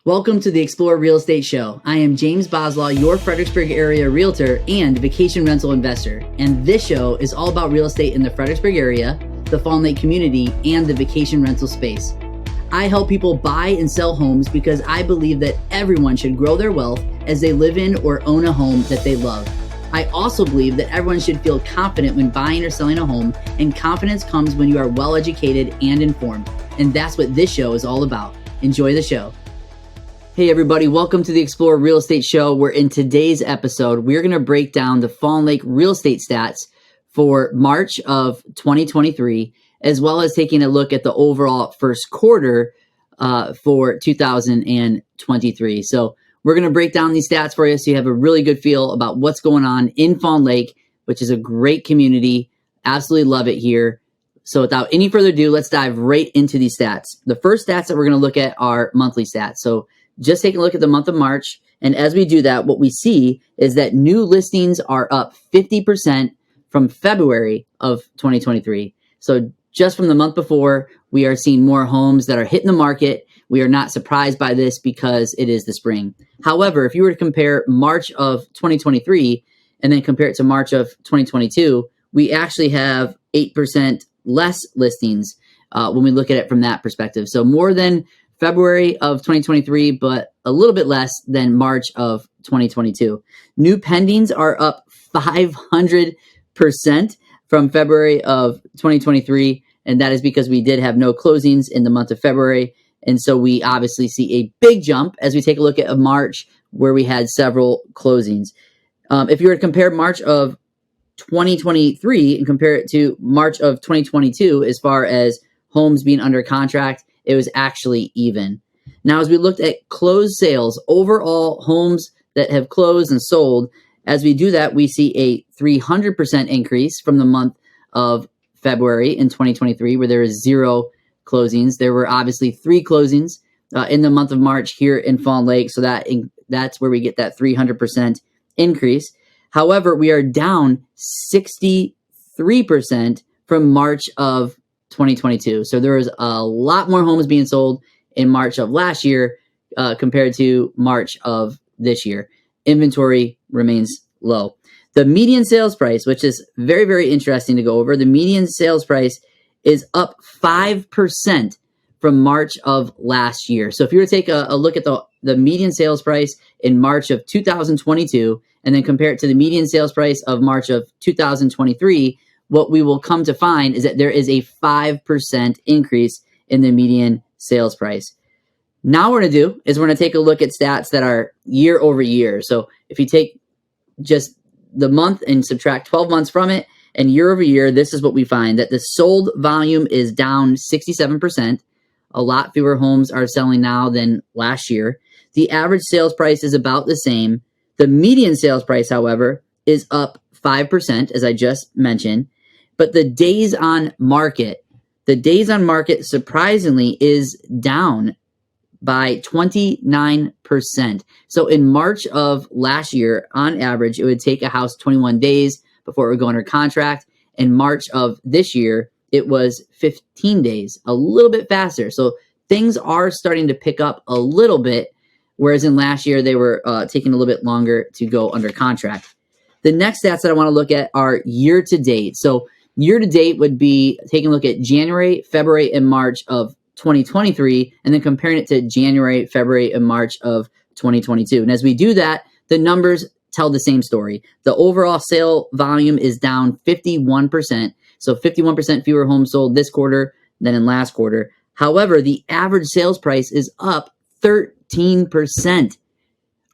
Welcome to the Explore Real Estate Show. I am James Boslaw, your Fredericksburg area realtor and vacation rental investor. And this show is all about real estate in the Fredericksburg area, the Fawn Lake Community, and the vacation rental space. I help people buy and sell homes because I believe that everyone should grow their wealth as they live in or own a home that they love. I also believe that everyone should feel confident when buying or selling a home, and confidence comes when you are well educated and informed. And that's what this show is all about. Enjoy the show. Hey everybody, welcome to the Explore Real Estate Show, where in today's episode, we're going to break down the Fawn Lake real estate stats for March of 2023, as well as taking a look at the overall first quarter for 2023. So we're going to break down these stats for you so you have a really good feel about what's going on in Fawn Lake, which is a great community. Absolutely love it here. So without any further ado, let's dive right into these stats. The first stats that we're going to look at are monthly stats. So just take a look at the month of March. And as we do that, what we see is that new listings are up 50% from February of 2023. So just from the month before, we are seeing more homes that are hitting the market. We are not surprised by this because it is the spring. However, if you were to compare March of 2023 and then compare it to March of 2022, we actually have 8% less listings when we look at it from that perspective. So more than February of 2023, but a little bit less than March of 2022. New pendings are up 500% from February of 2023, and that is because we did have no closings in the month of February, and so we obviously see a big jump as we take a look at March, where we had several closings. If you were to compare March of 2023 and compare it to March of 2022 as far as homes being under contract, it was actually even. Now, as we looked at closed sales, overall homes that have closed and sold, as we do that, we see a 300% increase from the month of February in 2023, where there is 0 closings. There were obviously 3 closings in the month of March here in Fawn Lake, so that's where we get that 300% increase. However, we are down 63% from March of 2022. So there was a lot more homes being sold in March of last year compared to March of this year. Inventory remains low. The median sales price, which is very, very interesting to go over, the median sales price is up 5% from March of last year. So if you were to take a look at the median sales price in March of 2022 and then compare it to the median sales price of March of 2023, what we will come to find is that there is a 5% increase in the median sales price. Now what we're going to do is we're going to take a look at stats that are year over year. So if you take just the month and subtract 12 months from it, and year over year, this is what we find, that the sold volume is down 67%. A lot fewer homes are selling now than last year. The average sales price is about the same. The median sales price, however, is up 5%, as I just mentioned. But the days on market surprisingly is down by 29%. So in March of last year, on average, it would take a house 21 days before it would go under contract. In March of this year, it was 15 days, a little bit faster. So things are starting to pick up a little bit, whereas in last year, they were taking a little bit longer to go under contract. The next stats that I want to look at are year to date. So year to date would be taking a look at January, February, and March of 2023, and then comparing it to January, February, and March of 2022. And as we do that, the numbers tell the same story. The overall sale volume is down 51%. So 51% fewer homes sold this quarter than in last quarter. However, the average sales price is up 13%.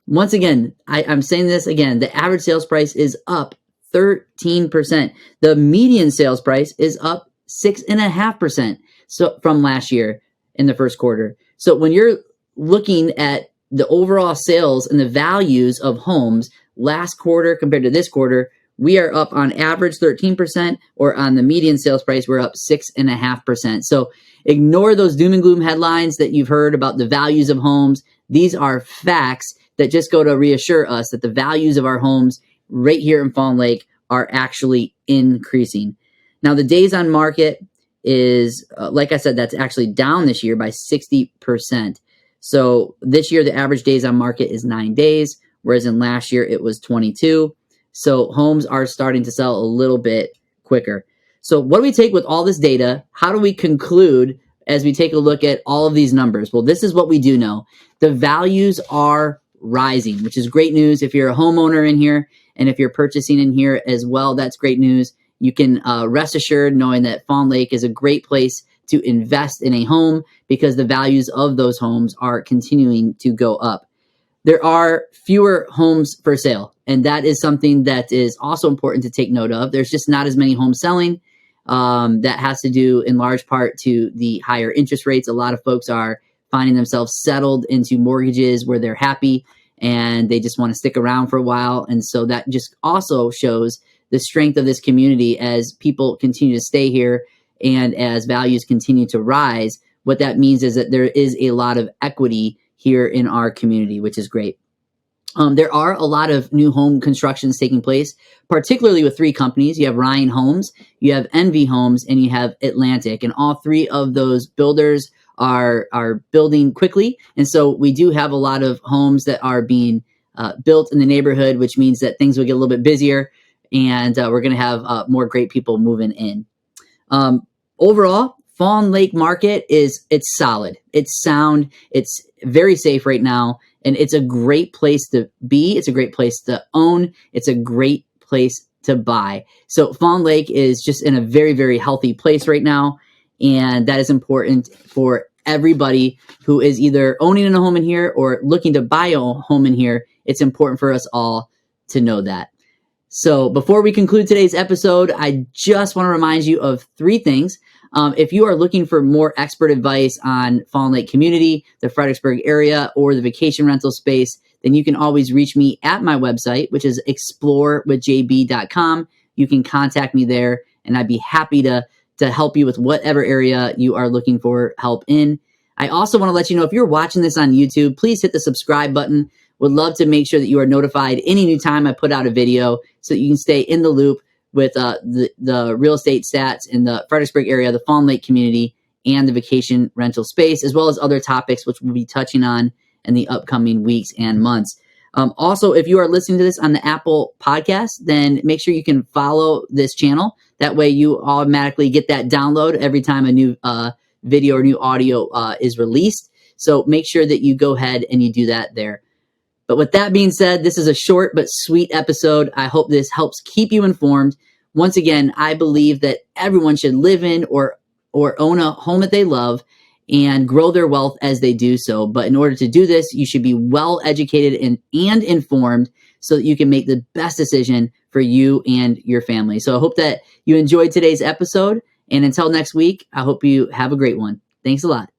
Once again, I'm saying this again, the average sales price is up 13%. The median sales price is up 6.5% so from last year in the first quarter. So when you're looking at the overall sales and the values of homes last quarter compared to this quarter, we are up on average 13%, or on the median sales price, we're up 6.5%. So ignore those doom and gloom headlines that you've heard about the values of homes. These are facts that just go to reassure us that the values of our homes right here in Fawn Lake are actually increasing. Now, the days on market is, like I said, that's actually down this year by 60%. So this year, the average days on market is 9 days, whereas in last year it was 22. So homes are starting to sell a little bit quicker. So what do we take with all this data? How do we conclude as we take a look at all of these numbers? Well, this is what we do know. The values are rising, which is great news. If you're a homeowner in here and if you're purchasing in here as well, that's great news. You can rest assured knowing that Fawn Lake is a great place to invest in a home because the values of those homes are continuing to go up. There are fewer homes for sale, and that is something that is also important to take note of. There's just not as many homes selling. That has to do in large part to the higher interest rates. A lot of folks are finding themselves settled into mortgages where they're happy and they just want to stick around for a while. And so that just also shows the strength of this community as people continue to stay here and as values continue to rise. What that means is that there is a lot of equity here in our community, which is great. There are a lot of new home constructions taking place, particularly with 3 companies. You have Ryan Homes, you have Envy Homes, and you have Atlantic. And all 3 of those builders are building quickly. And so we do have a lot of homes that are being built in the neighborhood, which means that things will get a little bit busier, and we're going to have more great people moving in. Overall, Fawn Lake market it's solid, it's sound, it's very safe right now, and it's a great place to be. It's a great place to own. It's a great place to buy. So Fawn Lake is just in a very, very healthy place right now, and that is important for everybody who is either owning a home in here or looking to buy a home in here. It's important for us all to know that. So before we conclude today's episode, I just want to remind you of 3 things. If you are looking for more expert advice on Fawn Lake Community, the Fredericksburg area, or the vacation rental space, then you can always reach me at my website, which is explorewithjb.com. You can contact me there, and I'd be happy to help you with whatever area you are looking for help in. I also want to let you know, if you're watching this on YouTube, please hit the subscribe button. Would love to make sure that you are notified any new time I put out a video so that you can stay in the loop with the real estate stats in the Fredericksburg area, the Fawn Lake community, and the vacation rental space, as well as other topics which we'll be touching on in the upcoming weeks and months. Also, if you are listening to this on the Apple podcast, then make sure you can follow this channel. That way you automatically get that download every time a new video or new audio is released. So make sure that you go ahead and you do that there. But with that being said, this is a short but sweet episode. I hope this helps keep you informed. Once again, I believe that everyone should live in or own a home that they love and grow their wealth as they do so. But in order to do this, you should be well educated and informed so that you can make the best decision for you and your family. So I hope that you enjoyed today's episode. And until next week, I hope you have a great one. Thanks a lot.